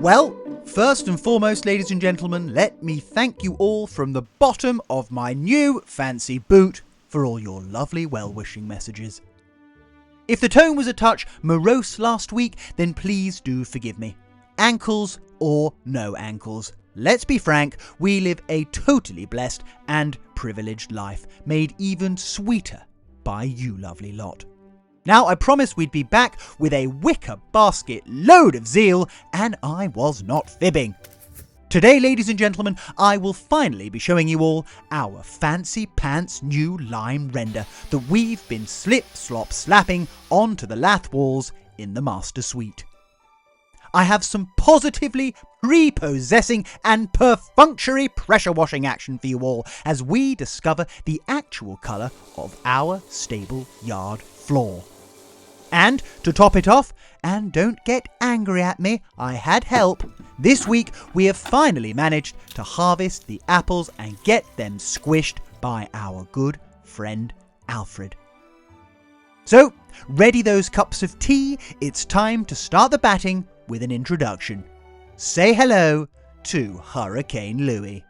Well, first and foremost, ladies and gentlemen, let me thank you all from the bottom of my new fancy boot for all your lovely well-wishing messages. If the tone was a touch morose last week, then please do forgive me. Ankles or no ankles, let's be frank, we live a totally blessed and privileged life, made even sweeter by you lovely lot. Now, I promised we'd be back with a wicker basket load of zeal, and I was not fibbing. Today, ladies and gentlemen, I will finally be showing you all our fancy pants new lime render that we've been slip-slop-slapping onto the lath walls in the master suite. I have some positively prepossessing and perfunctory pressure washing action for you all as we discover the actual colour of our stable yard floor. And to top it off, and don't get angry at me, I had help, this week we have finally managed to harvest the apples and get them squished by our good friend Alfred. So, ready those cups of tea, it's time to start the batting with an introduction. Say hello to Hurricane Louie.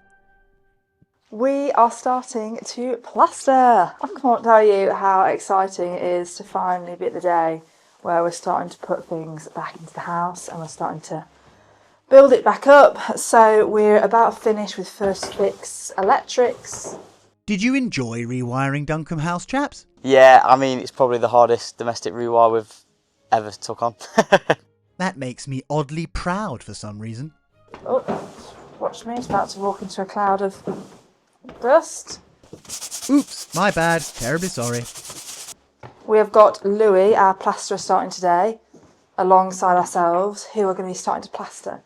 We are starting to plaster. I can't tell you how exciting it is to finally be at the day where we're starting to put things back into the house and we're starting to build it back up. So we're about finished with first fix electrics. Did you enjoy rewiring Duncombe House, chaps? Yeah, I mean, it's probably the hardest domestic rewire we've ever took on. That makes me oddly proud for some reason. Oh, watch me, it's about to walk into a cloud of dust. Oops, my bad, terribly sorry. We have got Louis, our plasterer, starting today, alongside ourselves, who are going to be starting to plaster.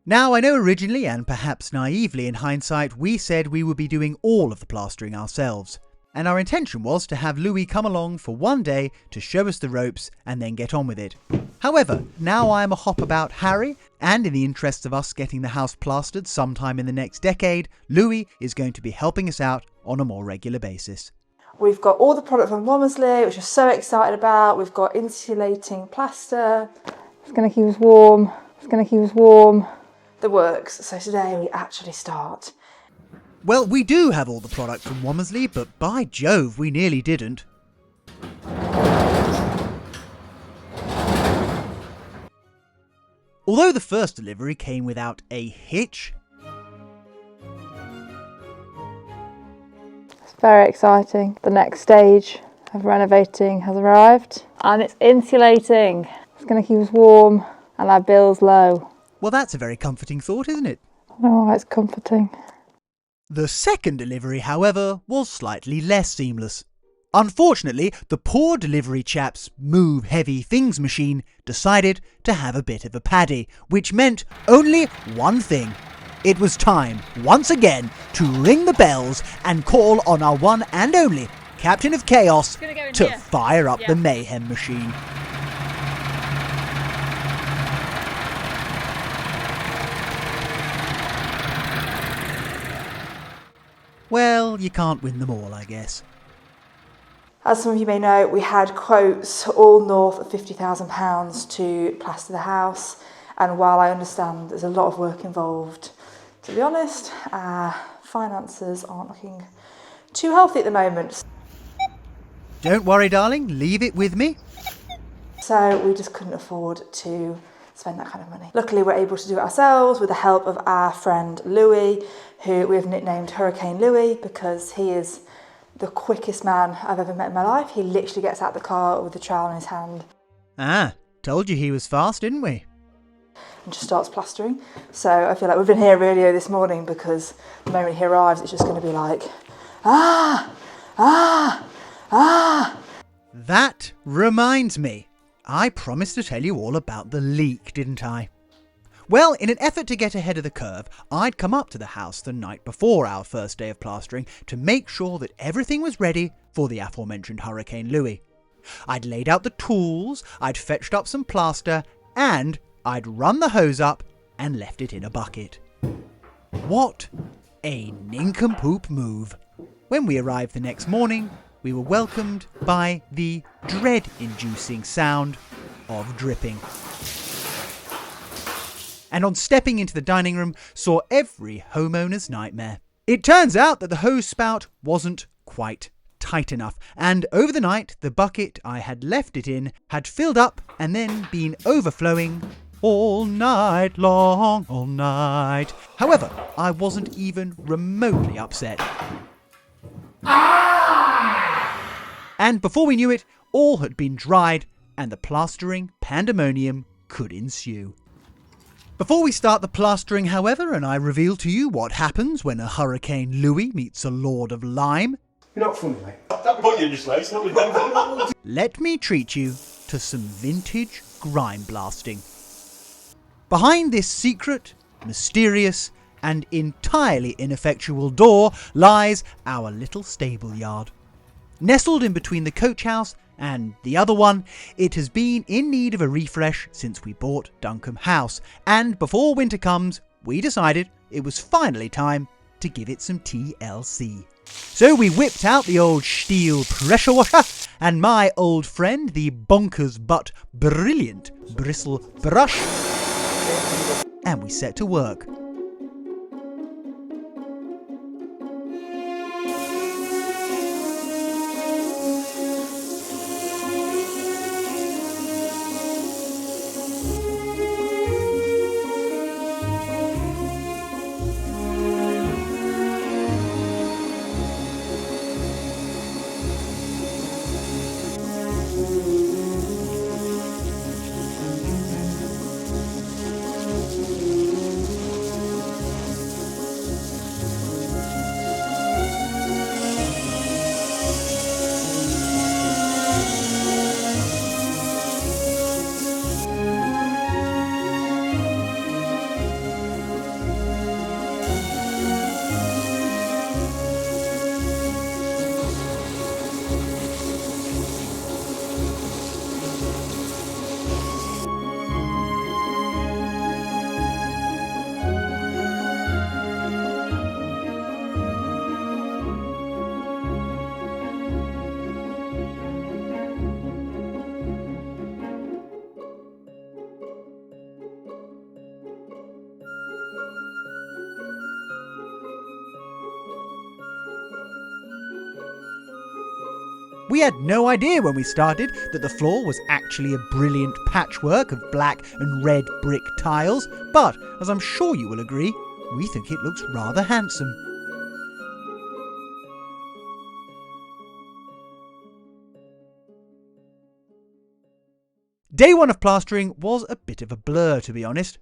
Now, I know originally, and perhaps naively in hindsight, we said we would be doing all of the plastering ourselves. And our intention was to have Louis come along for one day to show us the ropes and then get on with it. However, now I am a hop about Harry, and in the interests of us getting the house plastered sometime in the next decade, Louis is going to be helping us out on a more regular basis. We've got all the product from Womersley, which we're so excited about. We've got insulating plaster. It's going to keep us warm. It's going to keep us warm. The works. So today we actually start. Well, we do have all the product from Womersley, but by Jove, we nearly didn't. Although the first delivery came without a hitch, it's very exciting. The next stage of renovating has arrived, and it's insulating. It's going to keep us warm and our bills low. Well, that's a very comforting thought, isn't it? Oh, it's comforting. The second delivery, however, was slightly less seamless. Unfortunately, the poor delivery chap's move heavy things machine decided to have a bit of a paddy, which meant only one thing. It was time, once again, to ring the bells and call on our one and only Captain of Chaos to fire up the mayhem machine. Well, you can't win them all, I guess. As some of you may know, we had quotes all north of £50,000 to plaster the house, and while I understand there's a lot of work involved, to be honest, our finances aren't looking too healthy at the moment. Don't worry, darling, leave it with me. So we just couldn't afford to spend that kind of money. Luckily, we're able to do it ourselves with the help of our friend Louis, who we have nicknamed Hurricane Louis because he is the quickest man I've ever met in my life. He literally gets out the car with the trowel in his hand. Ah, told you he was fast, didn't we? And just starts plastering. So I feel like we've been here really early this morning because the moment he arrives, it's just going to be like, ah, ah, ah. That reminds me. I promised to tell you all about the leak, didn't I? Well, in an effort to get ahead of the curve, I'd come up to the house the night before our first day of plastering to make sure that everything was ready for the aforementioned Hurricane Louis. I'd laid out the tools, I'd fetched up some plaster, and I'd run the hose up and left it in a bucket. What a nincompoop move! When we arrived the next morning, we were welcomed by the dread-inducing sound of dripping. and on stepping into the dining room saw every homeowner's nightmare. It turns out that the hose spout wasn't quite tight enough, and over the night the bucket I had left it in had filled up and then been overflowing all night long, all night. However, I wasn't even remotely upset. And before we knew it, all had been dried and the plastering pandemonium could ensue. Before we start the plastering, however, and I reveal to you what happens when a Hurricane Louis meets a Lord of Lime, you're not funny, mate. That put you in your place, not with let me treat you to some vintage grime blasting. Behind this secret, mysterious, and entirely ineffectual door lies our little stable yard. Nestled in between the coach house and the other one, it has been in need of a refresh since we bought Duncombe House, and before winter comes, we decided it was finally time to give it some TLC. So we whipped out the old steel pressure washer and my old friend, the bonkers but brilliant bristle brush, and we set to work. We had no idea when we started that the floor was actually a brilliant patchwork of black and red brick tiles, but as I'm sure you will agree, we think it looks rather handsome. Day one of plastering was a bit of a blur, to be honest.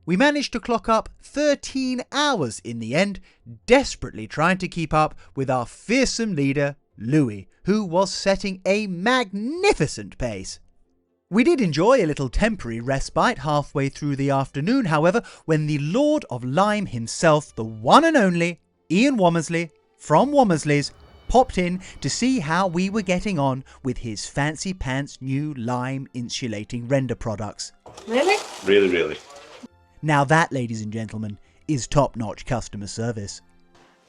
We managed to clock up 13 hours in the end, desperately trying to keep up with our fearsome leader, Louis, who was setting a magnificent pace. We did enjoy a little temporary respite halfway through the afternoon, however, when the Lord of Lime himself, the one and only Ian Womersley from Womersley's, popped in to see how we were getting on with his fancy pants new lime insulating render products. Really? Really. Now that, ladies and gentlemen, is top-notch customer service.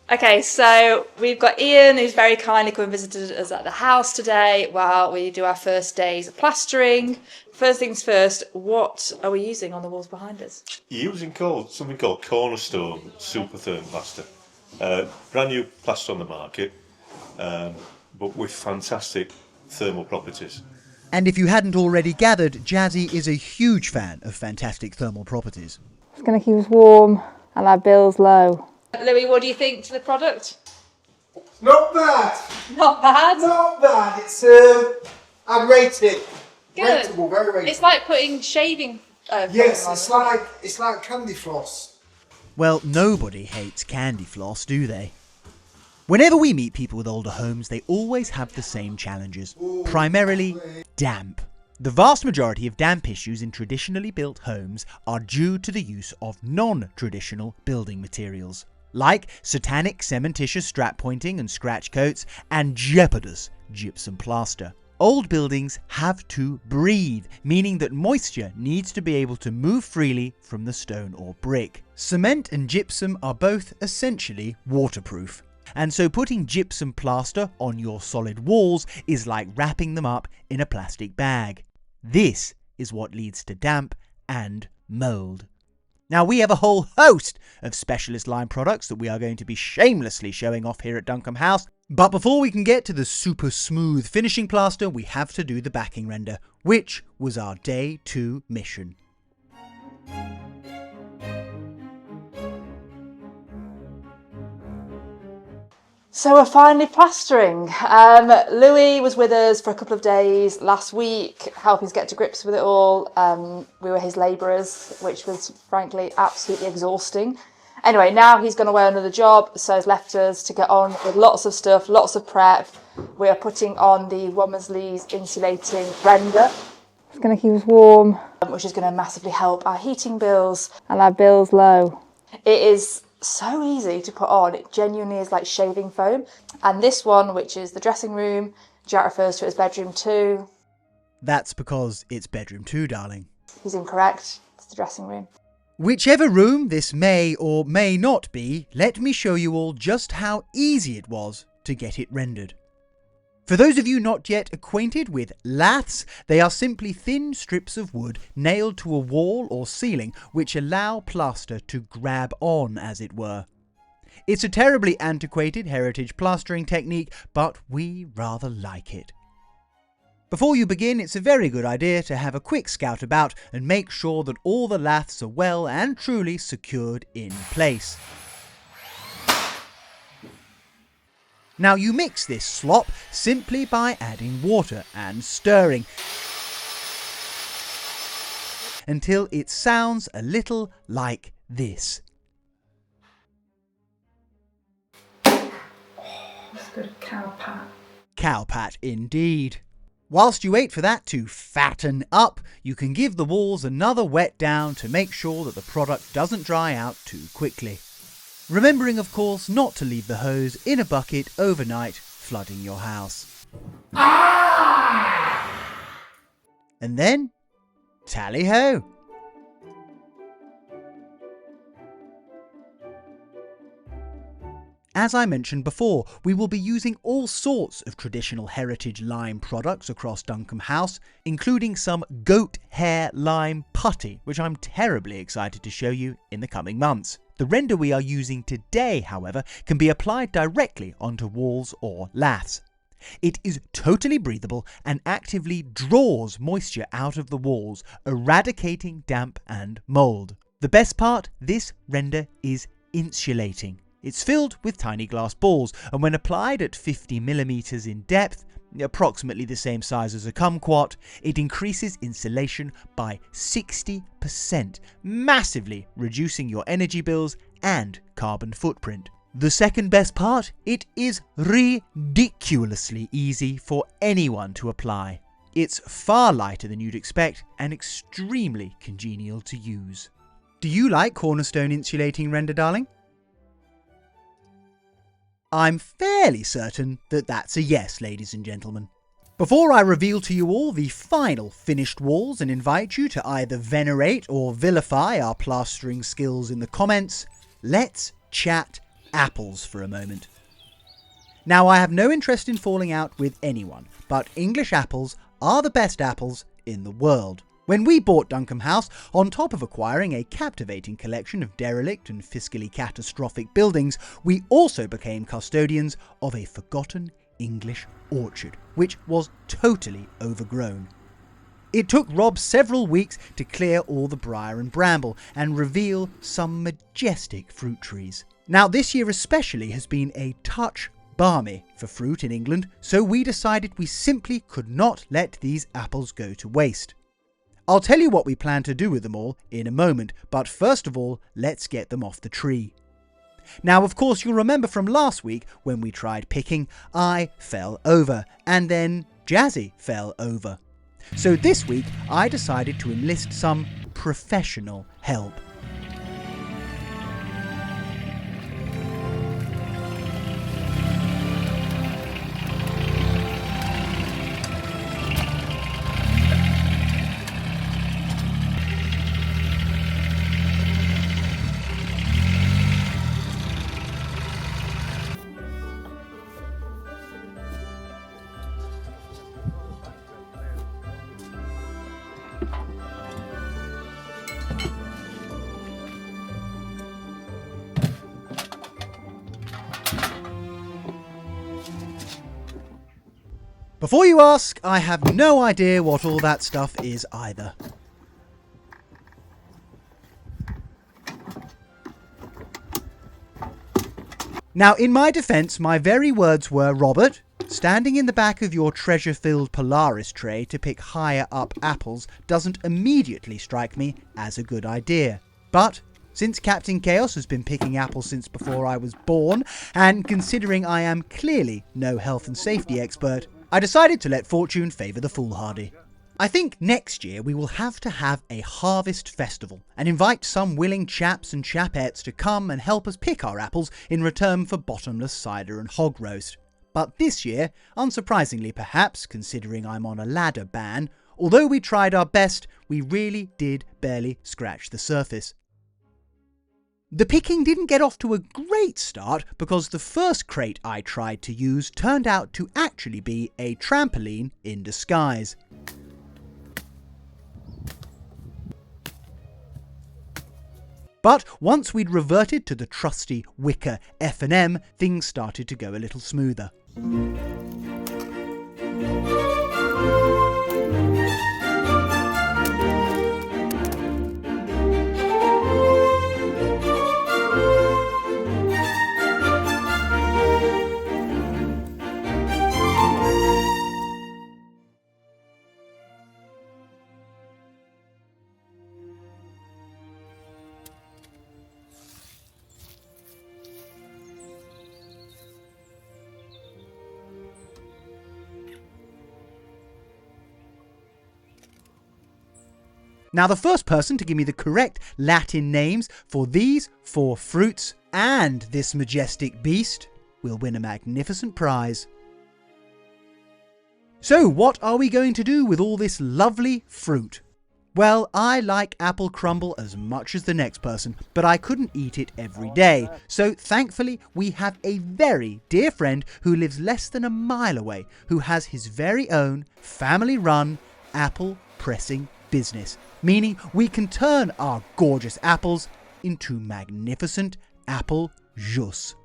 Okay, so we've got Ian, who's very kindly come and visited us at the house today while we do our first days of plastering. First things first, what are we using on the walls behind us? You're using something called Cornerstone Super Therm Plaster. Brand new plaster on the market, but with fantastic thermal properties. And if you hadn't already gathered, Jazzy is a huge fan of fantastic thermal properties. It's going to keep us warm and our bills low. Louis, what do you think to the product? Not bad. Not bad? Not bad. It's I'd rate it. Good. Rateable, very rateable. It's like putting shaving yes, foam on. it's like candy floss. Well, nobody hates candy floss, do they? Whenever we meet people with older homes, they always have the same challenges. Primarily, damp. The vast majority of damp issues in traditionally built homes are due to the use of non-traditional building materials, like satanic cementitious strap pointing and scratch coats and jeopardous gypsum plaster. Old buildings have to breathe, meaning that moisture needs to be able to move freely from the stone or brick. Cement and gypsum are both essentially waterproof, and so putting gypsum plaster on your solid walls is like wrapping them up in a plastic bag. This is what leads to damp and mould. Now, we have a whole host of specialist line products that we are going to be shamelessly showing off here at Duncombe House. But before we can get to the super smooth finishing plaster, we have to do the backing render, which was our day 2 mission. So we're finally plastering. Louis was with us for a couple of days last week, helping us get to grips with it all. We were his labourers, which was frankly absolutely exhausting. Anyway, now he's gone away on another job, so he's left us to get on with lots of stuff, lots of prep. We are putting on the Womersley's insulating render. It's going to keep us warm, which is going to massively help our heating bills and our bills low. It is so easy to put on. It genuinely is like shaving foam. And this one, which is the dressing room, Jack refers to it as bedroom 2. That's because it's bedroom 2, darling. He's incorrect. It's the dressing room. Whichever room this may or may not be, let me show you all just how easy it was to get it rendered. For those of you not yet acquainted with laths, they are simply thin strips of wood nailed to a wall or ceiling which allow plaster to grab on, as it were. It's a terribly antiquated heritage plastering technique, but we rather like it. Before you begin, it's a very good idea to have a quick scout about and make sure that all the laths are well and truly secured in place. Now you mix this slop simply by adding water and stirring until it sounds a little like this. That's good cow pat. Cow pat indeed. Whilst you wait for that to fatten up, you can give the walls another wet down to make sure that the product doesn't dry out too quickly. Remembering, of course, not to leave the hose in a bucket overnight, flooding your house. And then, tally-ho! As I mentioned before, we will be using all sorts of traditional heritage lime products across Duncombe House, including some goat hair lime putty, which I'm terribly excited to show you in the coming months. The render we are using today, however, can be applied directly onto walls or laths. It is totally breathable and actively draws moisture out of the walls, eradicating damp and mould. The best part, this render is insulating. It's filled with tiny glass balls, and when applied at 50mm in depth, approximately the same size as a kumquat, it increases insulation by 60%, massively reducing your energy bills and carbon footprint. The second best part, it is ridiculously easy for anyone to apply. It's far lighter than you'd expect and extremely congenial to use. Do you like cornerstone insulating render, darling? I'm fairly certain that that's a yes, ladies and gentlemen. Before I reveal to you all the final finished walls and invite you to either venerate or vilify our plastering skills in the comments, let's chat apples for a moment. Now, I have no interest in falling out with anyone, but English apples are the best apples in the world. When we bought Duncombe House, on top of acquiring a captivating collection of derelict and fiscally catastrophic buildings, we also became custodians of a forgotten English orchard, which was totally overgrown. It took Rob several weeks to clear all the briar and bramble and reveal some majestic fruit trees. Now, this year especially has been a touch balmy for fruit in England, so we decided we simply could not let these apples go to waste. I'll tell you what we plan to do with them all in a moment, but first of all, let's get them off the tree. Now, of course, you'll remember from last week when we tried picking, I fell over, and then Jazzy fell over. So this week, I decided to enlist some professional help. Before you ask, I have no idea what all that stuff is either. Now, in my defence, my very words were, Robert, standing in the back of your treasure-filled Polaris tray to pick higher up apples doesn't immediately strike me as a good idea. But since Captain Chaos has been picking apples since before I was born, and considering I am clearly no health and safety expert, I decided to let fortune favour the foolhardy. I think next year we will have to have a harvest festival and invite some willing chaps and chapettes to come and help us pick our apples in return for bottomless cider and hog roast. But this year, unsurprisingly perhaps, considering I'm on a ladder ban, although we tried our best, we really did barely scratch the surface. The picking didn't get off to a great start because the first crate I tried to use turned out to actually be a trampoline in disguise. But once we'd reverted to the trusty wicker F&M, things started to go a little smoother. Now, the first person to give me the correct Latin names for these 4 fruits and this majestic beast will win a magnificent prize. So, what are we going to do with all this lovely fruit? Well, I like apple crumble as much as the next person, but I couldn't eat it every day. So, thankfully, we have a very dear friend who lives less than a mile away, who has his very own family-run apple pressing business, meaning we can turn our gorgeous apples into magnificent apple jus.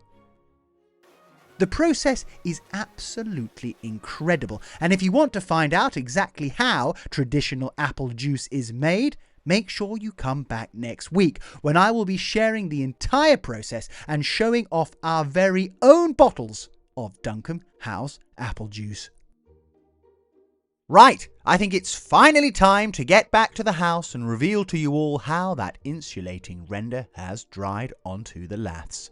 The process is absolutely incredible, and if you want to find out exactly how traditional apple juice is made, make sure you come back next week when I will be sharing the entire process and showing off our very own bottles of Duncan House apple juice. Right, I think it's finally time to get back to the house and reveal to you all how that insulating render has dried onto the laths.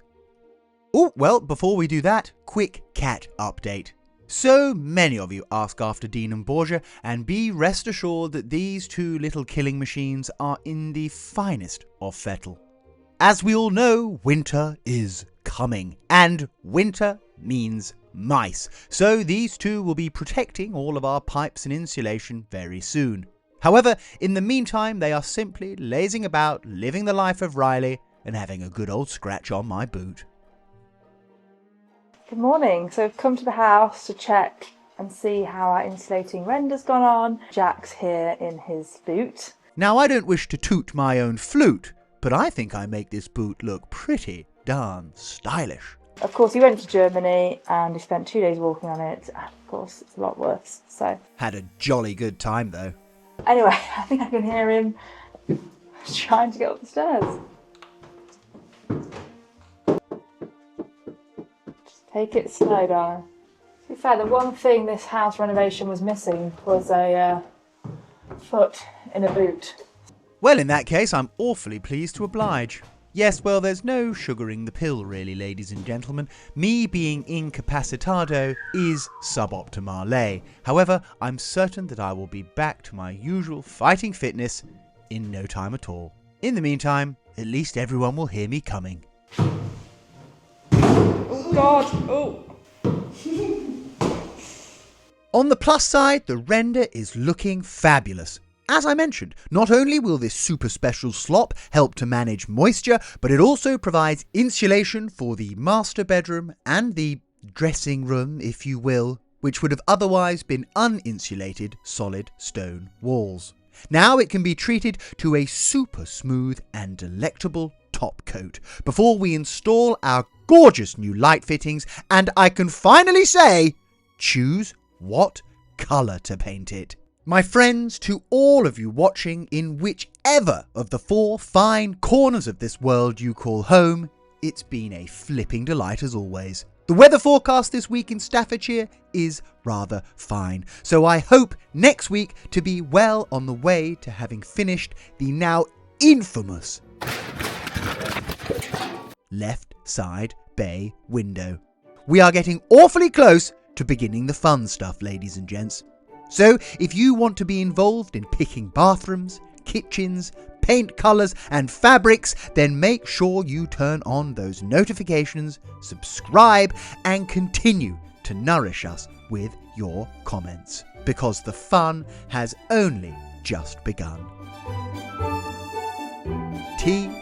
Oh, well, before we do that, quick cat update. So many of you ask after Dean and Borgia, and be rest assured that these 2 little killing machines are in the finest of fettle. As we all know, winter is coming, and winter means mice, so these 2 will be protecting all of our pipes and insulation very soon. However, in the meantime, they are simply lazing about, living the life of Riley, and having a good old scratch on my boot. Good morning. So we've come to the house to check and see how our insulating render's gone on. Jack's here in his boot. Now, I don't wish to toot my own flute, but I think I make this boot look pretty darn stylish. Of course, he went to Germany and he spent 2 days walking on it. And of course, it's a lot worse. So Had a jolly good time, though. anyway, I think I can hear him trying to get up the stairs. Just take it slow, darling. To be fair, the one thing this house renovation was missing was a foot in a boot. Well, in that case, I'm awfully pleased to oblige. Yes, well, there's no sugaring the pill, really, ladies and gentlemen. Me being incapacitado is suboptimale. However, I'm certain that I will be back to my usual fighting fitness in no time at all. In the meantime, at least everyone will hear me coming. Oh, God! Oh! On the plus side, the render is looking fabulous. As I mentioned, not only will this super special slop help to manage moisture, but it also provides insulation for the master bedroom and the dressing room, if you will, which would have otherwise been uninsulated solid stone walls. Now it can be treated to a super smooth and delectable top coat before we install our gorgeous new light fittings, and I can finally say, choose what colour to paint it. My friends, to all of you watching in whichever of the 4 fine corners of this world you call home, it's been a flipping delight as always. The weather forecast this week in Staffordshire is rather fine, so I hope next week to be well on the way to having finished the now infamous left side bay window. We are getting awfully close to beginning the fun stuff, ladies and gents. So if you want to be involved in picking bathrooms, kitchens, paint colours and fabrics, then make sure you turn on those notifications, subscribe and continue to nourish us with your comments, because the fun has only just begun. TTFN.